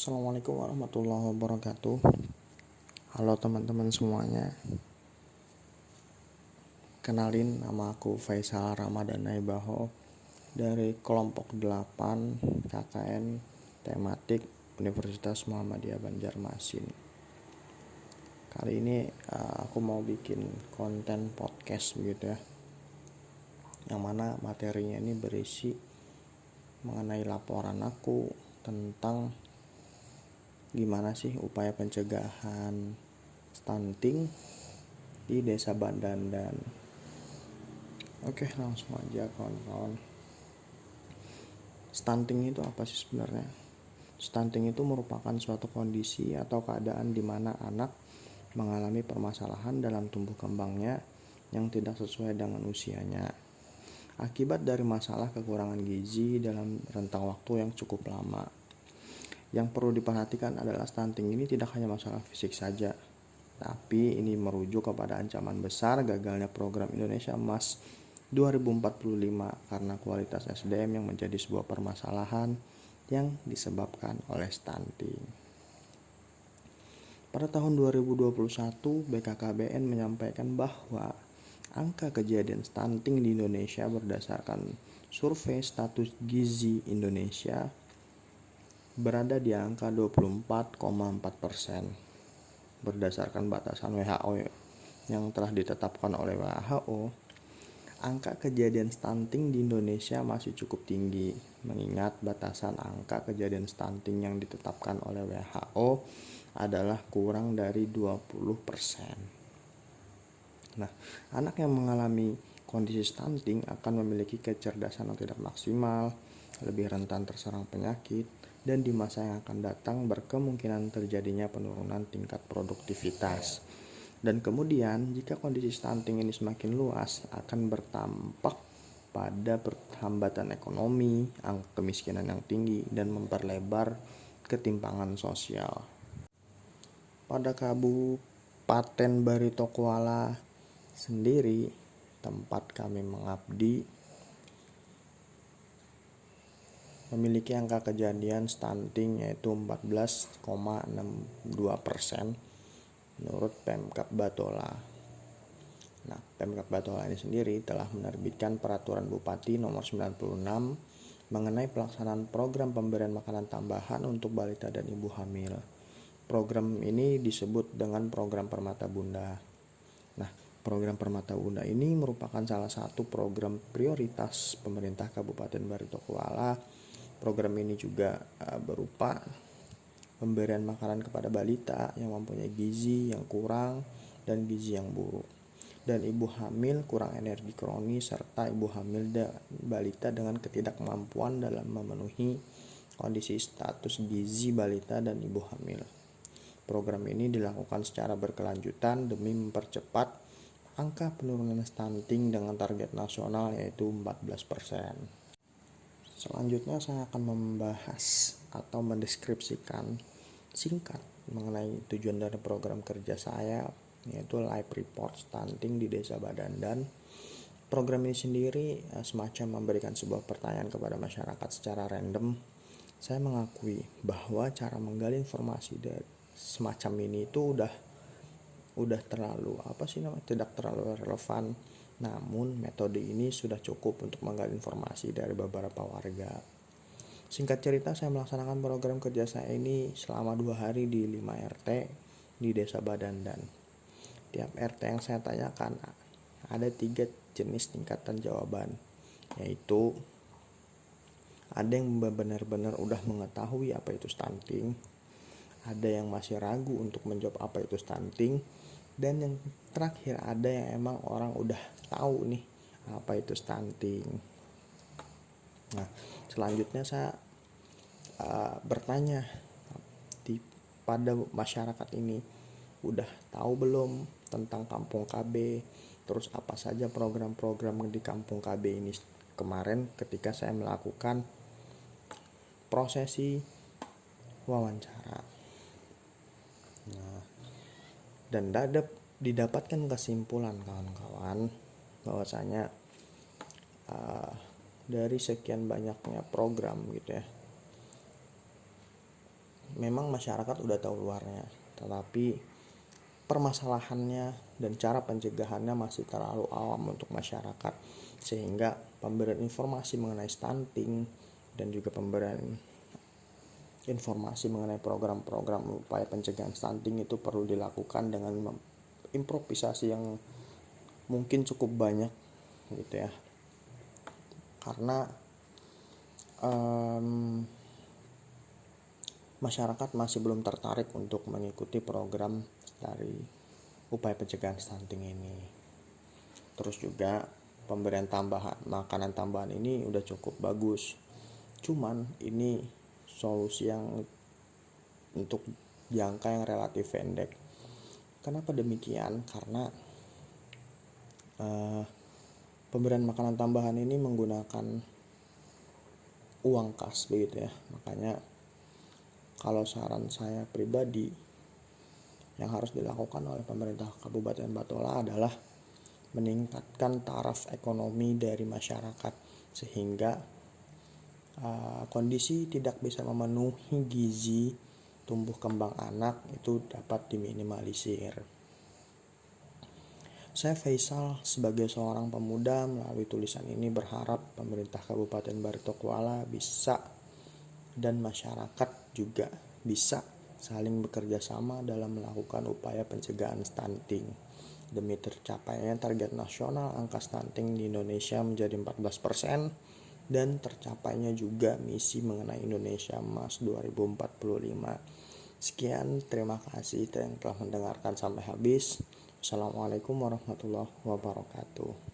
Assalamualaikum warahmatullahi wabarakatuh. Halo teman-teman semuanya. Kenalin, nama aku Faisal Ramadan Naibaho dari kelompok 8 KKN Tematik Universitas Muhammadiyah Banjarmasin. Kali ini aku mau bikin konten podcast begitu ya, yang mana materinya ini berisi mengenai laporan aku tentang gimana sih upaya pencegahan stunting di Desa Badandan. Oke, langsung aja kawan-kawan. Stunting itu apa sih sebenarnya? Stunting itu merupakan suatu kondisi atau keadaan di mana anak mengalami permasalahan dalam tumbuh kembangnya yang tidak sesuai dengan usianya, akibat dari masalah kekurangan gizi dalam rentang waktu yang cukup lama. Yang perlu diperhatikan adalah stunting ini tidak hanya masalah fisik saja, tapi ini merujuk kepada ancaman besar gagalnya program Indonesia Emas 2045 karena kualitas SDM yang menjadi sebuah permasalahan yang disebabkan oleh stunting. Pada tahun 2021, BKKBN menyampaikan bahwa angka kejadian stunting di Indonesia berdasarkan survei status gizi Indonesia berada di angka 24,4%. Berdasarkan batasan WHO yang telah ditetapkan oleh WHO, angka kejadian stunting di Indonesia masih cukup tinggi, mengingat batasan angka kejadian stunting yang ditetapkan oleh WHO adalah kurang dari 20%. Nah, anak yang mengalami kondisi stunting akan memiliki kecerdasan yang tidak maksimal, lebih rentan terserang penyakit, dan di masa yang akan datang berkemungkinan terjadinya penurunan tingkat produktivitas. Dan kemudian jika kondisi stunting ini semakin luas akan berdampak pada perlambatan ekonomi, angka kemiskinan yang tinggi, dan memperlebar ketimpangan sosial. Pada Kabupaten Barito Kuala sendiri, tempat kami mengabdi, memiliki angka kejadian stunting yaitu 14,62% menurut Pemkab Batola. Nah, Pemkab Batola ini sendiri telah menerbitkan peraturan Bupati nomor 96 mengenai pelaksanaan program pemberian makanan tambahan untuk balita dan ibu hamil. Program ini disebut dengan program Permata Bunda. Nah, program Permata Bunda ini merupakan salah satu program prioritas pemerintah Kabupaten Barito Kuala. Program ini juga berupa pemberian makanan kepada balita yang mempunyai gizi yang kurang dan gizi yang buruk, dan ibu hamil kurang energi kronis, serta ibu hamil dan balita dengan ketidakmampuan dalam memenuhi kondisi status gizi balita dan ibu hamil. Program ini dilakukan secara berkelanjutan demi mempercepat angka penurunan stunting dengan target nasional yaitu 14%. Selanjutnya saya akan membahas atau mendeskripsikan singkat mengenai tujuan dari program kerja saya, yaitu Live Report Stunting di Desa Badandan. Program ini sendiri semacam memberikan sebuah pertanyaan kepada masyarakat secara random. Saya mengakui bahwa cara menggali informasi dari semacam ini itu udah terlalu tidak terlalu relevan. Namun metode ini sudah cukup untuk menggali informasi dari beberapa warga. Singkat cerita, saya melaksanakan program kerja saya ini selama 2 hari di 5 RT di Desa Badandan. Tiap RT yang saya tanyakan ada 3 jenis tingkatan jawaban, yaitu ada yang benar-benar udah mengetahui apa itu stunting, ada yang masih ragu untuk menjawab apa itu stunting, dan yang terakhir ada yang emang orang udah tahu nih apa itu stunting. Nah, selanjutnya saya bertanya pada masyarakat ini, udah tahu belum tentang Kampung KB, terus apa saja program-program di Kampung KB ini kemarin ketika saya melakukan prosesi wawancara. Nah, dan didapatkan kesimpulan kawan-kawan bahwasanya dari sekian banyaknya program gitu ya, memang masyarakat udah tahu luarnya, tetapi permasalahannya dan cara pencegahannya masih terlalu awam untuk masyarakat, sehingga pemberian informasi mengenai stunting dan juga pemberian informasi mengenai program-program upaya pencegahan stunting itu perlu dilakukan dengan improvisasi yang mungkin cukup banyak gitu ya, karena masyarakat masih belum tertarik untuk mengikuti program dari upaya pencegahan stunting ini. Terus juga pemberian makanan tambahan ini udah cukup bagus, cuman ini solusi yang untuk jangka yang relatif pendek. Kenapa demikian? Karena pemberian makanan tambahan ini menggunakan uang kas begitu ya. Makanya kalau saran saya pribadi, yang harus dilakukan oleh pemerintah Kabupaten Batola adalah meningkatkan taraf ekonomi dari masyarakat, sehingga kondisi tidak bisa memenuhi gizi tumbuh kembang anak itu dapat diminimalisir. Saya Faisal sebagai seorang pemuda melalui tulisan ini berharap pemerintah Kabupaten Baritokwala bisa dan masyarakat juga bisa saling bekerja sama dalam melakukan upaya pencegahan stunting demi tercapainya target nasional angka stunting di Indonesia menjadi 14% dan tercapainya juga misi mengenai Indonesia Emas 2045. Sekian, terima kasih yang telah mendengarkan sampai habis. Assalamualaikum warahmatullahi wabarakatuh.